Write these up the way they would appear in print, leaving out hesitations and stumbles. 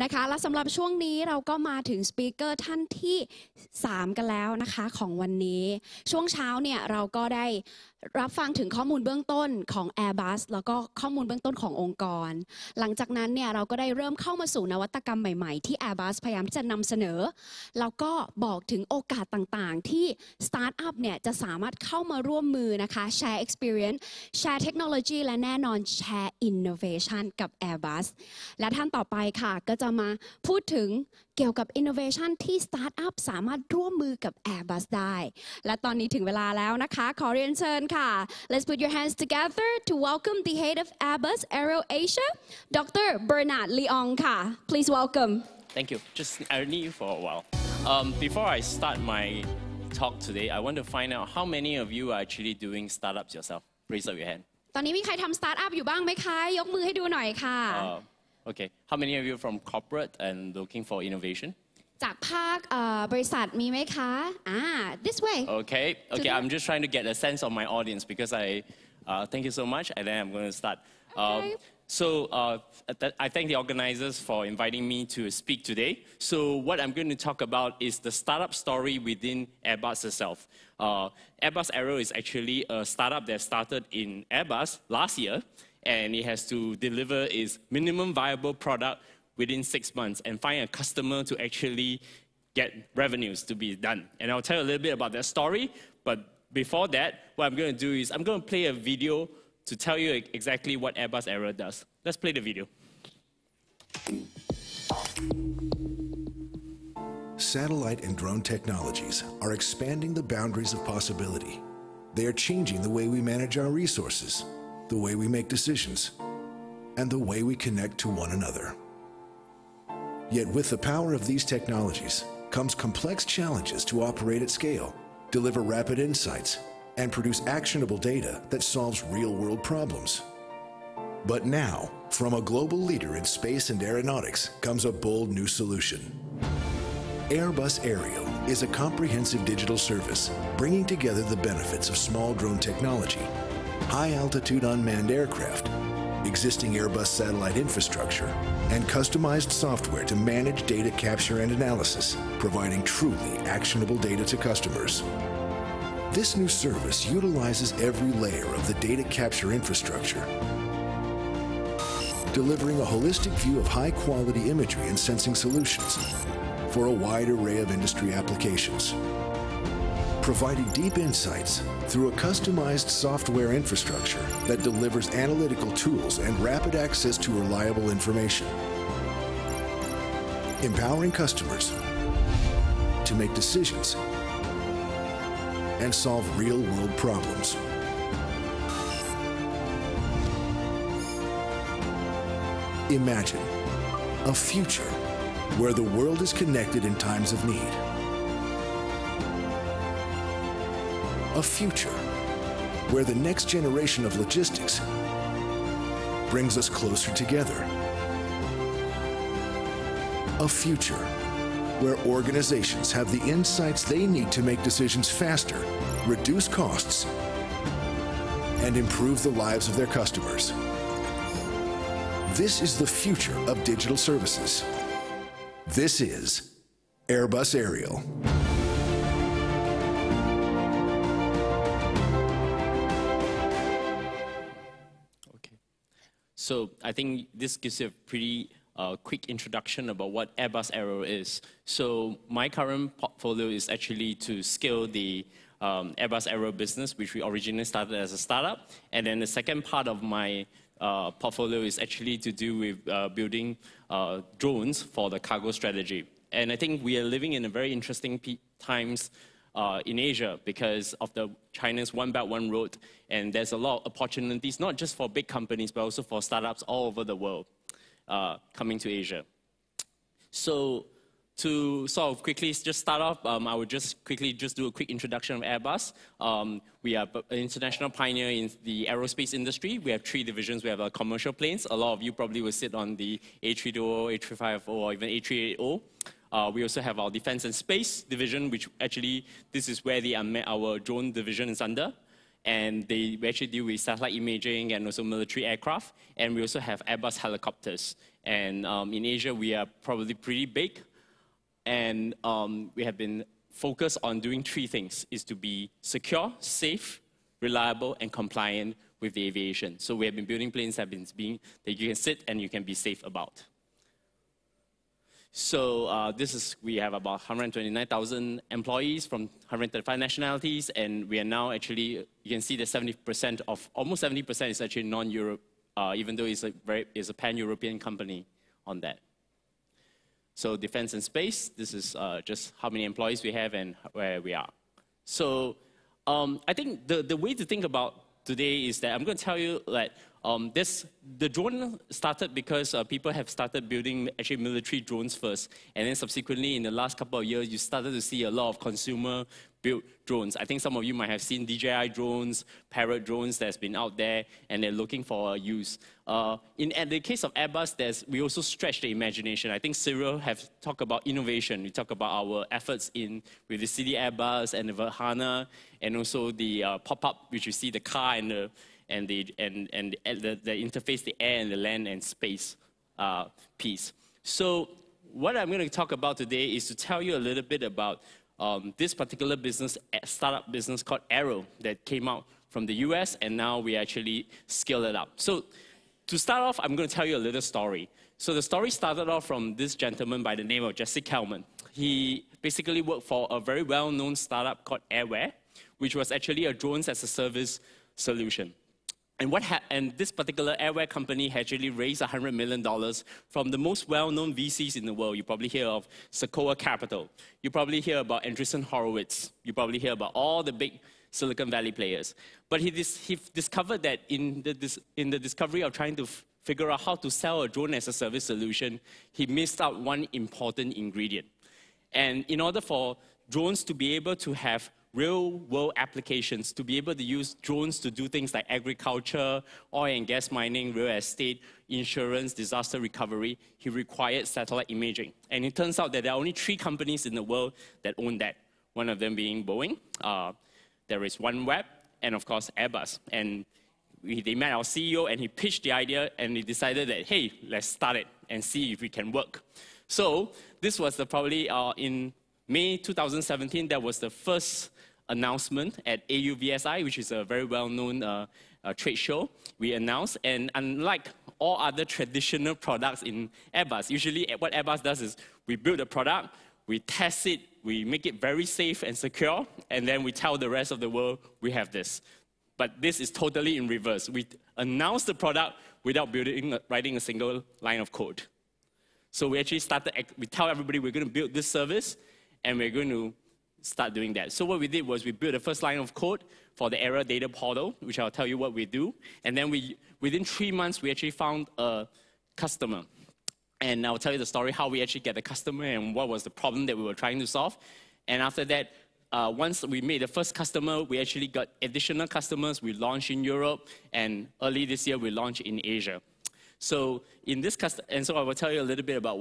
นะคะและสำหรับช่วงนี้เราก็มาถึงสปีกเกอร์ท่านที่3กันแล้วนะคะของวันนี้ช่วงเช้าเนี่ยเราก็ได้รับฟังถึงข้อมูลเบื้องต้นของ Airbus แล้วก็ข้อมูลเบื้องต้นขององค์กรหลังจากนั้นเนี่ยเราก็ได้เริ่มเข้ามาสู่นวัตกรรมใหม่ๆที่ Airbus พยายามที่จะนำเสนอแล้วก็บอกถึงโอกาสต่างๆที่สตาร์ทอัพเนี่ยจะสามารถเข้ามาร่วมมือนะคะแชร์ experience แชร์เทคโนโลยีและแน่นอนแชร์ innovation กับ Airbus และท่านต่อไปค่ะก็จะมาพูดถึงเกี่ยวกับ innovation ที่สตาร์ทอัพสามารถร่วมมือกับ Airbus ได้และตอนนี้ถึงเวลาแล้วนะคะขอเรียนเชิญค่ะ Let's put your hands together to welcome the head of Airbus Aero Asia Dr. Bernard Leong ค่ะ Please welcome Thank you. I need you for a while. Before I start my talk today, I want to find out how many of you are actually doing startups yourself. Raise up your hand. ตอนนี้มีใครทำสตาร์ทอัพอยู่บ้างไหมคะยกมือให้ดูหน่อยค่ะ Okay. How many of you are from corporate and looking for innovation? จากภาคบริษัทมีไหมคะ this way. Okay. I'm just trying to get a sense of my audience because thank you so much, and then I'm going to start. Okay. I thank the organizers for inviting me to speak today. So what I'm going to talk about is the startup story within Airbus itself. Airbus Aero is actually a startup that started in Airbus last year, and it has to deliver its minimum viable product within 6 months and find a customer to actually get revenues to be done. And I'll tell you a little bit about that story, but before that, what I'm going to do is I'm going to play a video to tell you exactly what Airbus Aero does. Let's play the video. Satellite and drone technologies are expanding the boundaries of possibility. They are changing the way we manage our resources, the way we make decisions, and the way we connect to one another. Yet with the power of these technologies comes complex challenges to operate at scale, deliver rapid insights, and produce actionable data that solves real-world problems. But now, from a global leader in space and aeronautics comes a bold new solution. Airbus Aerial is a comprehensive digital service bringing together the benefits of small drone technology, high-altitude unmanned aircraft, existing Airbus satellite infrastructure, and customized software to manage data capture and analysis, providing truly actionable data to customers. This new service utilizes every layer of the data capture infrastructure, delivering a holistic view of high-quality imagery and sensing solutions for a wide array of industry applications, providing deep insights through a customized software infrastructure that delivers analytical tools and rapid access to reliable information, empowering customers to make decisions and solve real-world problems. Imagine a future where the world is connected in times of need. A future where the next generation of logistics brings us closer together. A future where organizations have the insights they need to make decisions faster, reduce costs, and improve the lives of their customers. This is the future of digital services. This is Airbus Aerial. Okay. So I think this gives you a pretty quick introduction about what Airbus Aero is. So my current portfolio is actually to scale the Airbus Aero business, which we originally started as a startup. And then the second part of my portfolio is actually to do with building drones for the cargo strategy. And I think we are living in a very interesting times in Asia because of the China's One Belt, One Road. And there's a lot of opportunities, not just for big companies, but also for startups all over the world coming to Asia. So to sort of quickly just start off, I would just quickly do a quick introduction of Airbus. We are an international pioneer in the aerospace industry. We have 3 divisions. We have commercial planes. A lot of you probably will sit on the A320, A350, or even A380. We also have our defense and space division, which actually this is where our drone division is under. and we actually deal with satellite imaging and also military aircraft, and we also have Airbus helicopters. And in Asia, we are probably pretty big, and we have been focused on doing three things, is to be secure, safe, reliable, and compliant with the aviation. So we have been building planes that you can sit and you can be safe about. So we have about 129,000 employees from 135 nationalities, and we are now actually, you can see that almost 70% is actually non-Europe, even though it's a pan-European company on that. So defense and space, this is just how many employees we have and where we are. So I think the way to think about today is that I'm going to tell you that the drone started because people have started building actually military drones first. And then subsequently, in the last couple of years, you started to see a lot of consumer-built drones. I think some of you might have seen DJI drones, Parrot drones that's been out there, and they're looking for use. In the case of Airbus, we also stretch the imagination. I think Cyril have talked about innovation. We talk about our efforts with the City Airbus and the Verhana, and also the pop-up, which you see the car and the interface, the air and the land and space piece. So what I'm going to talk about today is to tell you a little bit about this particular startup business called Aero that came out from the US, and now we actually scale it up. So to start off, I'm going to tell you a little story. So the story started off from this gentleman by the name of Jesse Kelman. He basically worked for a very well-known startup called Airware, which was actually a drones as a service solution. And this particular Airware company had actually raised $100 million from the most well-known VCs in the world. You probably hear of Sequoia Capital. You probably hear about Andreessen Horowitz. You probably hear about all the big Silicon Valley players. But he discovered that in the discovery of trying to figure out how to sell a drone as a service solution, he missed out one important ingredient. And in order for drones to be able to have real-world applications, to be able to use drones to do things like agriculture, oil and gas mining, real estate, insurance, disaster recovery, he required satellite imaging. And it turns out that there are only 3 companies in the world that own that, one of them being Boeing, there is OneWeb, and of course Airbus. And they met our CEO, and he pitched the idea, and he decided that, hey, let's start it and see if it can work. So this was probably in May 2017, that was the first announcement at AUVSI, which is a very well-known trade show. We announced, and unlike all other traditional products in Airbus, usually what Airbus does is we build a product, we test it, we make it very safe and secure, and then we tell the rest of the world we have this. But this is totally in reverse. We announce the product without writing a single line of code. So we actually we tell everybody we're going to build this service, and we're going to start doing that. So what we did was we built the first line of code for the Aero data portal, which I'll tell you what we do. And then within 3 months, we actually found a customer. And I'll tell you the story, how we actually get the customer and what was the problem that we were trying to solve. And after that, once we made the first customer, we actually got additional customers. We launched in Europe, and early this year, we launched in Asia. So so I will tell you a little bit about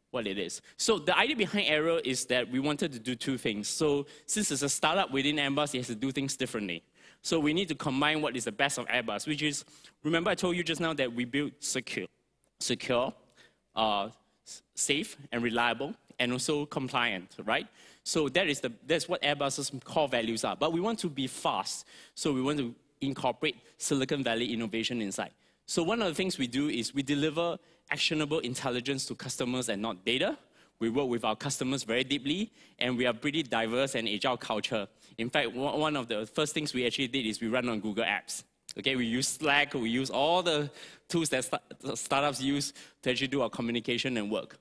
what it is. So the idea behind Aero is that we wanted to do 2 things. So since it's a startup within Airbus, it has to do things differently. So we need to combine what is the best of Airbus, which is, remember I told you just now that we build secure, safe and reliable, and also compliant, right? So that's what Airbus's core values are. But we want to be fast. So we want to incorporate Silicon Valley innovation inside. So one of the things we do is we deliver actionable intelligence to customers and not data. We work with our customers very deeply, and we are pretty diverse and agile culture. In fact, one of the first things we actually did is we run on Google Apps. Okay, we use Slack, we use all the tools that startups use to actually do our communication and work.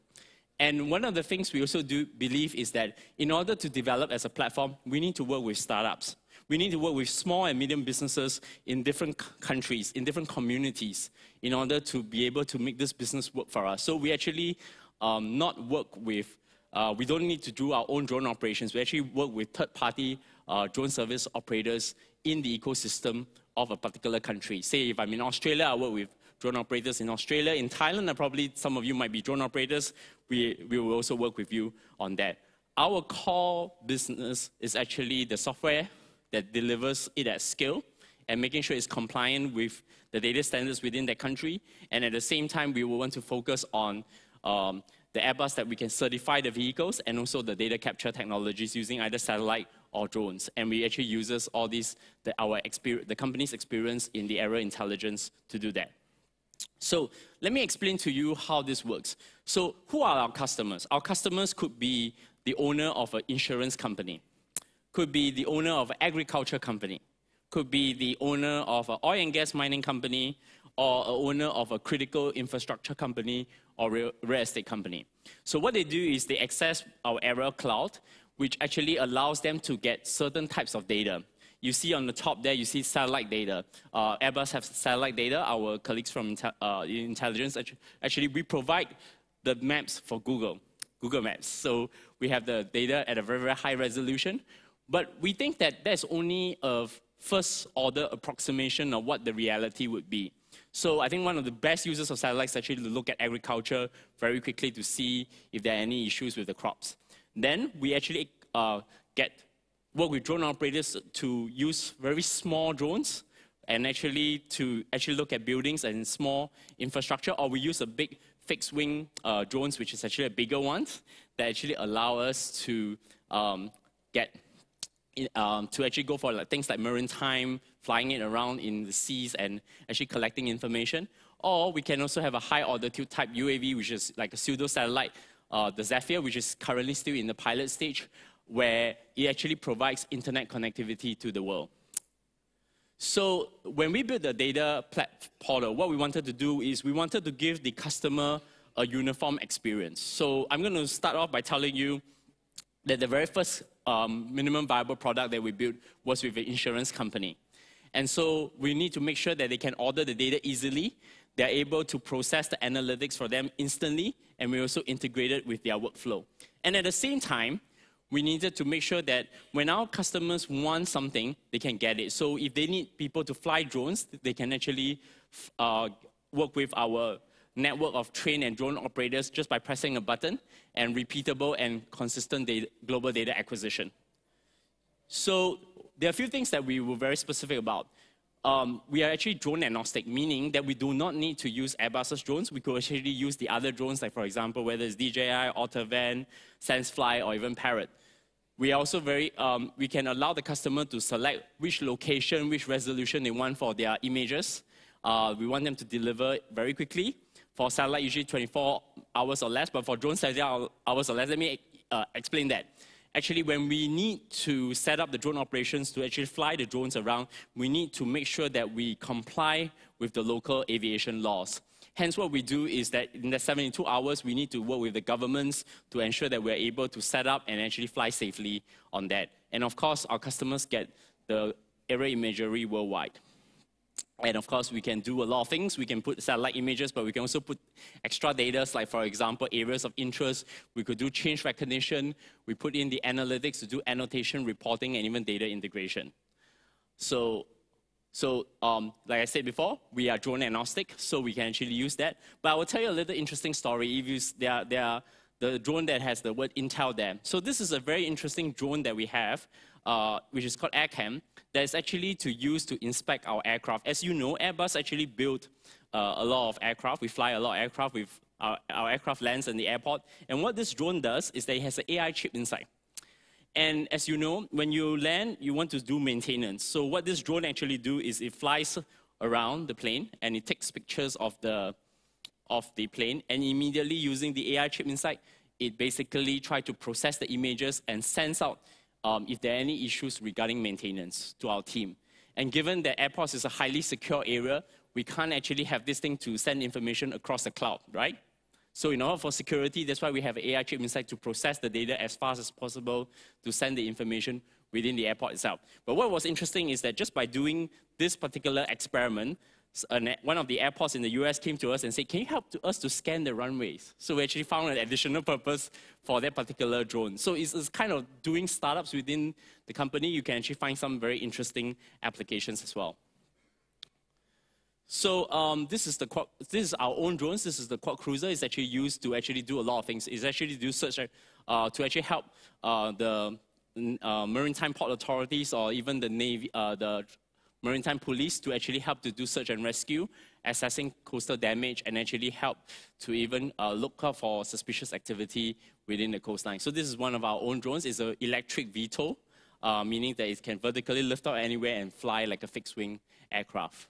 And one of the things we also do believe is that in order to develop as a platform, we need to work with startups. We need to work with small and medium businesses in different countries, in different communities, in order to be able to make this business work for us. So we actually we don't need to do our own drone operations. We actually work with third-party drone service operators in the ecosystem of a particular country. Say if I'm in Australia, I work with drone operators in Australia. In Thailand, probably some of you might be drone operators. We will also work with you on that. Our core business is actually the software that delivers it at scale and making sure it's compliant with the data standards within that country. And at the same time, we will want to focus on the Airbus that we can certify the vehicles and also the data capture technologies using either satellite or drones. And we actually uses all these, the company's experience in the aero intelligence to do that. So let me explain to you how this works. So who are our customers? Our customers could be the owner of an insurance company, could be the owner of an agriculture company, could be the owner of an oil and gas mining company, or an owner of a critical infrastructure company or real estate company. So what they do is they access our Aero Cloud, which actually allows them to get certain types of data. You see on the top there, you see satellite data. Airbus has satellite data. Our colleagues from intelligence, actually we provide the maps for Google Maps. So we have the data at a very, very high resolution. But we think that that's only a first order approximation of what the reality would be. So I think one of the best uses of satellites is actually to look at agriculture very quickly to see if there are any issues with the crops. Then we actually work with drone operators to use very small drones and actually look at buildings and small infrastructure, or we use a big fixed wing drones, which is actually a bigger ones that actually allow us to actually go for things like maritime, flying it around in the seas and actually collecting information. Or we can also have a high altitude type UAV, which is like a pseudo satellite, the Zephyr, which is currently still in the pilot stage, where it actually provides internet connectivity to the world. So when we built the data portal, what we wanted to do is we wanted to give the customer a uniform experience. So I'm going to start off by telling you that the very first minimum viable product that we built was with an insurance company. And so we need to make sure that they can order the data easily. They're able to process the analytics for them instantly, and we also integrated with their workflow. And at the same time, we needed to make sure that when our customers want something, they can get it. So if they need people to fly drones, they can actually work with our network of trained and drone operators just by pressing a button, and repeatable and consistent global data acquisition. So there are a few things that we were very specific about. We are actually drone agnostic, meaning that we do not need to use Airbus's drones. We could actually use the other drones, like for example, whether it's DJI, Autovan, SenseFly, or even Parrot. We are also we can allow the customer to select which location, which resolution they want for their images. We want them to deliver very quickly. For satellite, usually 24 hours or less, but for drones, 30 hours or less. Let me explain that. Actually, when we need to set up the drone operations to actually fly the drones around, we need to make sure that we comply with the local aviation laws. Hence, what we do is that in the 72 hours, we need to work with the governments to ensure that we're able to set up and actually fly safely on that. And of course, our customers get the aerial imagery worldwide. And of course, we can do a lot of things. We can put satellite images, but we can also put extra data, like for example, areas of interest. We could do change recognition. We put in the analytics to do annotation, reporting, and even data integration. So like I said before, we are drone agnostic, so we can actually use that. But I will tell you a little interesting story. If the drone that has the word Intel there. So this is a very interesting drone that we have, which is called AirCam, that is actually to use to inspect our aircraft. As you know, Airbus actually built a lot of aircraft. We fly a lot of aircraft with our aircraft lands in the airport. And what this drone does is that it has an AI chip inside. And as you know, when you land, you want to do maintenance. So what this drone actually do is it flies around the plane and it takes pictures of the plane, and immediately using the AI chip inside, it basically tries to process the images and sends out if there are any issues regarding maintenance to our team. And given that airports is a highly secure area, we can't actually have this thing to send information across the cloud, right? So in order for security, that's why we have an AI chip inside to process the data as fast as possible to send the information within the airport itself. But what was interesting is that just by doing this particular experiment, one of the airports in the US came to us and said, can you help us to scan the runways? So we actually found an additional purpose for that particular drone. So it's kind of doing startups within the company. You can actually find some very interesting applications as well. So this is our own drones. This is the Quad Cruiser. It's actually used to actually do a lot of things. It's actually do search to actually help maritime port authorities or even the Navy, the maritime police to actually help to do search and rescue, assessing coastal damage, and actually help to even look out for suspicious activity within the coastline. So this is one of our own drones. It's an electric VTOL, meaning that it can vertically lift out anywhere and fly like a fixed-wing aircraft.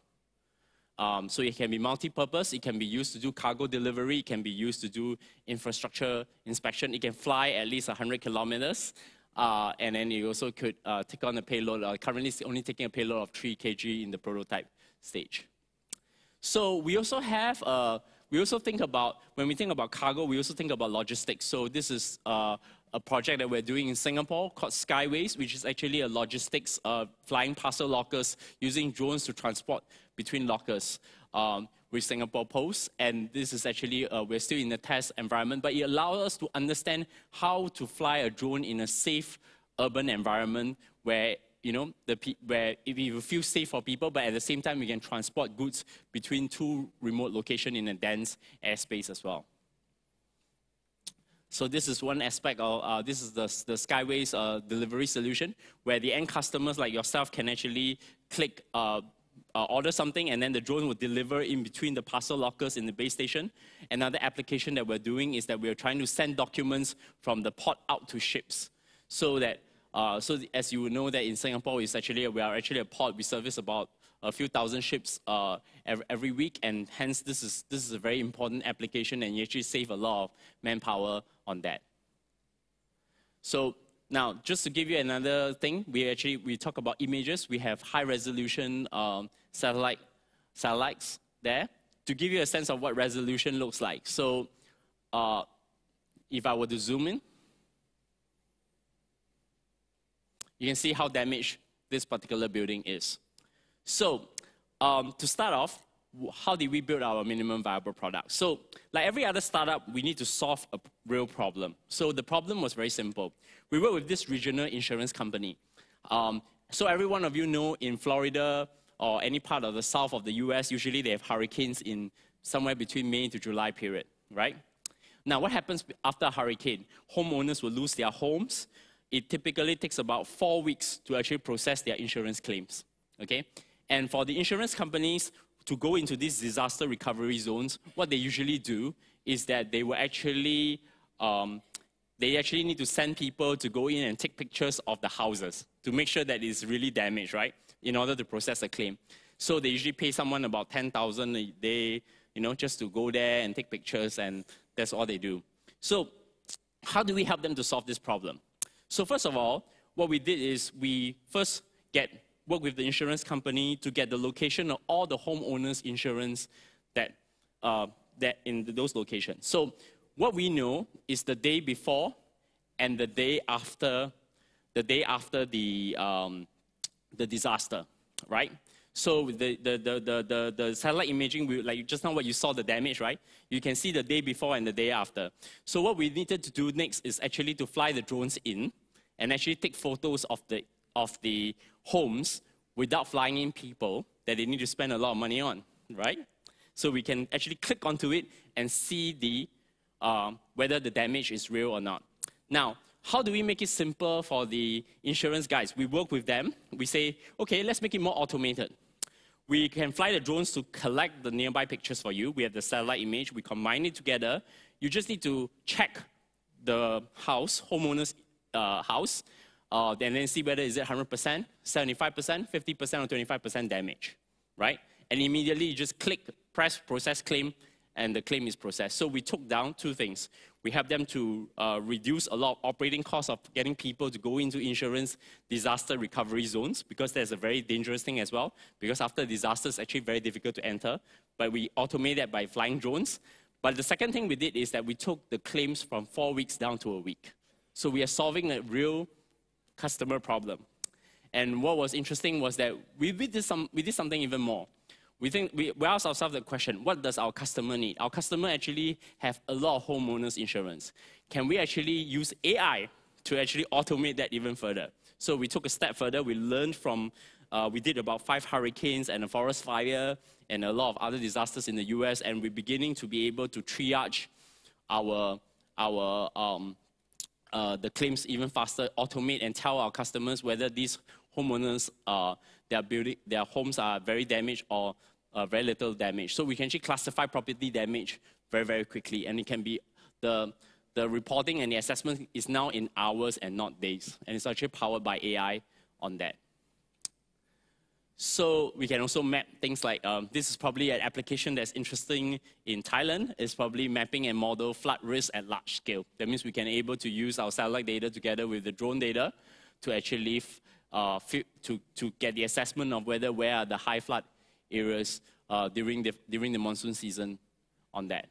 So it can be multi-purpose. It can be used to do cargo delivery. It can be used to do infrastructure inspection. It can fly at least 100 kilometers. And then it also could take on a payload. Currently, it's only taking a payload of 3 kg in the prototype stage. So we also have, we also think about, when we think about cargo, we also think about logistics. So this is a project that we're doing in Singapore called Skyways, which is actually a logistics flying parcel lockers using drones to transport between lockers with Singapore Post. And this is actually, we're still in the test environment, but it allows us to understand how to fly a drone in a safe urban environment where, you know, where it will feel safe for people, but at the same time, we can transport goods between 2 remote locations in a dense airspace as well. So this is one aspect of, this is the Skyways delivery solution, where the end customers like yourself can actually click, order something, and then the drone will deliver in between the parcel lockers in the base station. Another application that we're doing is that we're trying to send documents from the port out to ships, so that, so as you know that in Singapore, we are actually a port. We service about a few thousand ships every week, and hence this is a very important application, and you actually save a lot of manpower on that. So now, just to give you another thing, we talk about images. We have high resolution satellites there to give you a sense of what resolution looks like. So if I were to zoom in, you can see how damaged this particular building is. So to start off, how did we build our minimum viable product? So like every other startup, we need to solve a real problem. So the problem was very simple. We work with this regional insurance company. So every one of you know in Florida or any part of the south of the US, usually they have hurricanes in somewhere between May to July period, right? Now what happens after a hurricane? Homeowners will lose their homes. It typically takes about 4 weeks to actually process their insurance claims, okay? And for the insurance companies to go into these disaster recovery zones, what they usually do is that they will actually, need to send people to go in and take pictures of the houses to make sure that it's really damaged, right? In order to process a claim. So they usually pay someone about $10,000 a day, you know, just to go there and take pictures, and that's all they do. So how do we help them to solve this problem? So first of all, what we did is we first work with the insurance company to get the location of all the homeowners' insurance that in those locations. So what we know is the day before and the day after the disaster, right? So the satellite imaging, like just now what you saw, the damage, right? You can see the day before and the day after. So what we needed to do next is actually to fly the drones in and actually take photos of the homes without flying in people that they need to spend a lot of money on, right? So we can actually click onto it and see whether the damage is real or not. Now, how do we make it simple for the insurance guys? We work with them. We say, okay, let's make it more automated. We can fly the drones to collect the nearby pictures for you. We have the satellite image. We combine it together. You just need to check the homeowner's house, and then see whether is it 100%, 75%, 50%, or 25% damage, right? And immediately you just click, press process claim, and the claim is processed. So we took down 2 things. We helped them to reduce a lot of operating costs of getting people to go into insurance disaster recovery zones, because that's a very dangerous thing as well, because after disaster, it's actually very difficult to enter. But we automate that by flying drones. But the second thing we did is that we took the claims from 4 weeks down to a week. So we are solving a real customer problem. And what was interesting was that we did something even more. We asked ourselves the question, what does our customer need? Our customer actually have a lot of homeowners insurance. Can we actually use AI to actually automate that even further? So we took a step further. We learned from, we did about 5 hurricanes and a forest fire and a lot of other disasters in the US, and we're beginning to be able to triage our the claims even faster, automate and tell our customers whether these homeowners, their homes are very damaged or very little damage. So we can actually classify property damage very, very quickly. And it can be, the reporting and the assessment is now in hours and not days. And it's actually powered by AI on that. So we can also map things like, this is probably an application that's interesting in Thailand. It's probably mapping and model flood risk at large scale. That means we can able to use our satellite data together with the drone data to actually to get the assessment of where are the high flood areas during the monsoon season on that.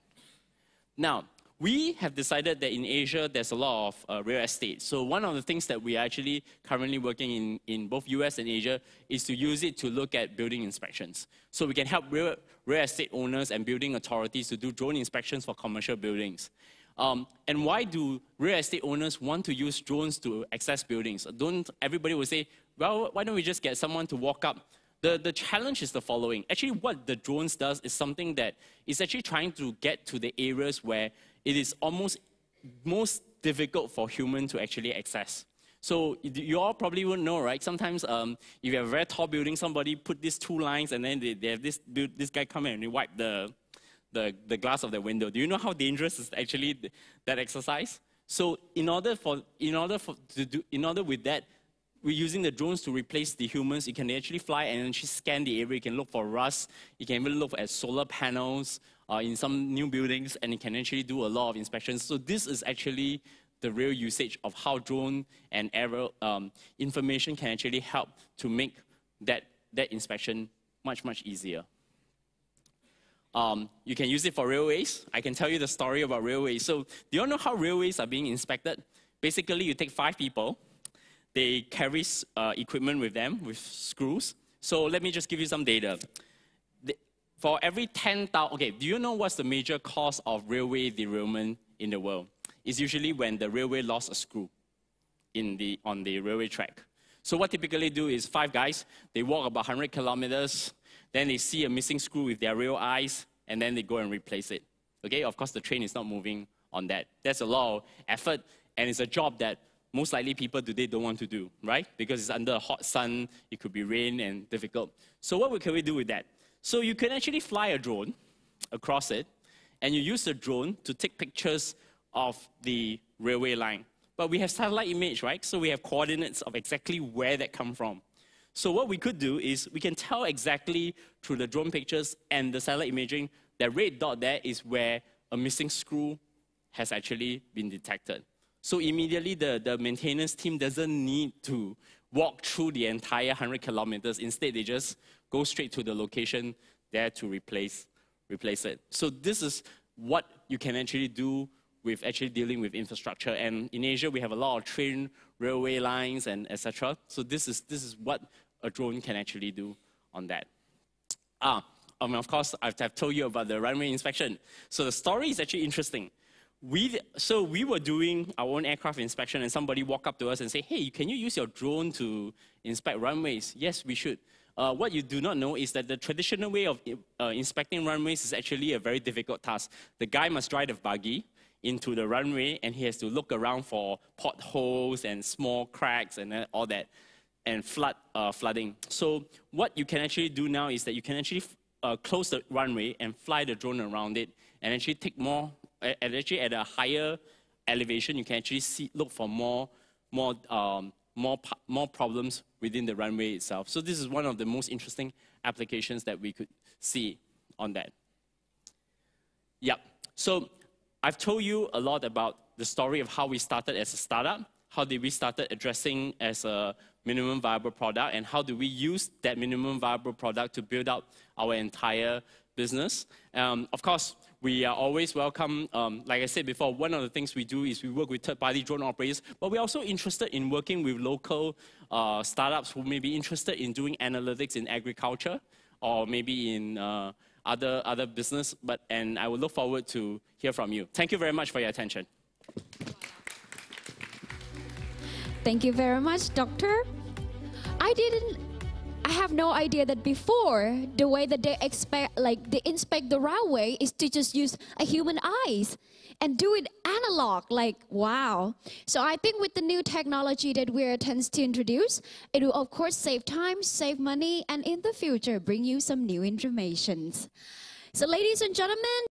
Now, we have decided that in Asia, there's a lot of real estate. So one of the things that we are actually currently working in both US and Asia is to use it to look at building inspections. So we can help real estate owners and building authorities to do drone inspections for commercial buildings. And why do real estate owners want to use drones to access buildings? Everybody will say, well, why don't we just get someone to walk up? The challenge is the following. Actually, what the drones does is something that is actually trying to get to the areas where it is almost most difficult for humans to actually access. So you all probably won't know, right? Sometimes if you have a very tall building, somebody put these two lines and then they have this guy come in and they wipe the glass of the window. Do you know how dangerous is actually that exercise? So in order with that, we're using the drones to replace the humans. You can actually fly and actually scan the area. You can look for rust. You can even look at solar panels in some new buildings, and it can actually do a lot of inspections. So this is actually the real usage of how drone and aerial information can actually help to make that inspection much, much easier. You can use it for railways. I can tell you the story about railways. So do you all know how railways are being inspected? Basically, you take 5 people. They carry equipment with them, with screws. So let me just give you some data. For every 10,000, okay, do you know what's the major cause of railway derailment in the world? It's usually when the railway lost a screw on the railway track. So what typically do is 5 guys, they walk about 100 kilometers, then they see a missing screw with their real eyes, and then they go and replace it. Okay, of course the train is not moving on that. That's a lot of effort, and it's a job that most likely people today don't want to do, right? Because it's under a hot sun, it could be rain and difficult. So what can we do with that? So you can actually fly a drone across it, and you use the drone to take pictures of the railway line. But we have satellite image, right? So we have coordinates of exactly where that come from. So what we could do is we can tell exactly through the drone pictures and the satellite imaging, that red dot there is where a missing screw has actually been detected. So immediately the maintenance team doesn't need to walk through the entire 100 kilometers. Instead, they just go straight to the location there to replace it. So this is what you can actually do with actually dealing with infrastructure. And in Asia, we have a lot of train, railway lines, and etc. So this is what a drone can actually do on that. Of course, I've told you about the runway inspection. So the story is actually interesting. We were doing our own aircraft inspection, and somebody walked up to us and said, hey, can you use your drone to inspect runways? Yes, we should. What you do not know is that the traditional way of inspecting runways is actually a very difficult task. The guy must drive the buggy into the runway, and he has to look around for potholes and small cracks and all that, and flooding. So what you can actually do now is that you can actually close the runway and fly the drone around it, and actually take more. Actually, at a higher elevation, you can actually look for more problems within the runway itself. So this is one of the most interesting applications that we could see on that. Yep. So I've told you a lot about the story of how we started as a startup, how did we started addressing as a minimum viable product, and how do we use that minimum viable product to build out our entire business. Of course, we are always welcome. Like I said before, one of the things we do is we work with third-party drone operators, but we're also interested in working with local startups who may be interested in doing analytics in agriculture or maybe in other business. And I will look forward to hear from you. Thank you very much for your attention. Thank you very much, Doctor. I I have no idea that before the way that they inspect the railway is to just use a human eyes and do it analog. Like wow. So I think with the new technology that we're tends to introduce, it will of course save time, save money, and in the future bring you some new information. So ladies and gentlemen.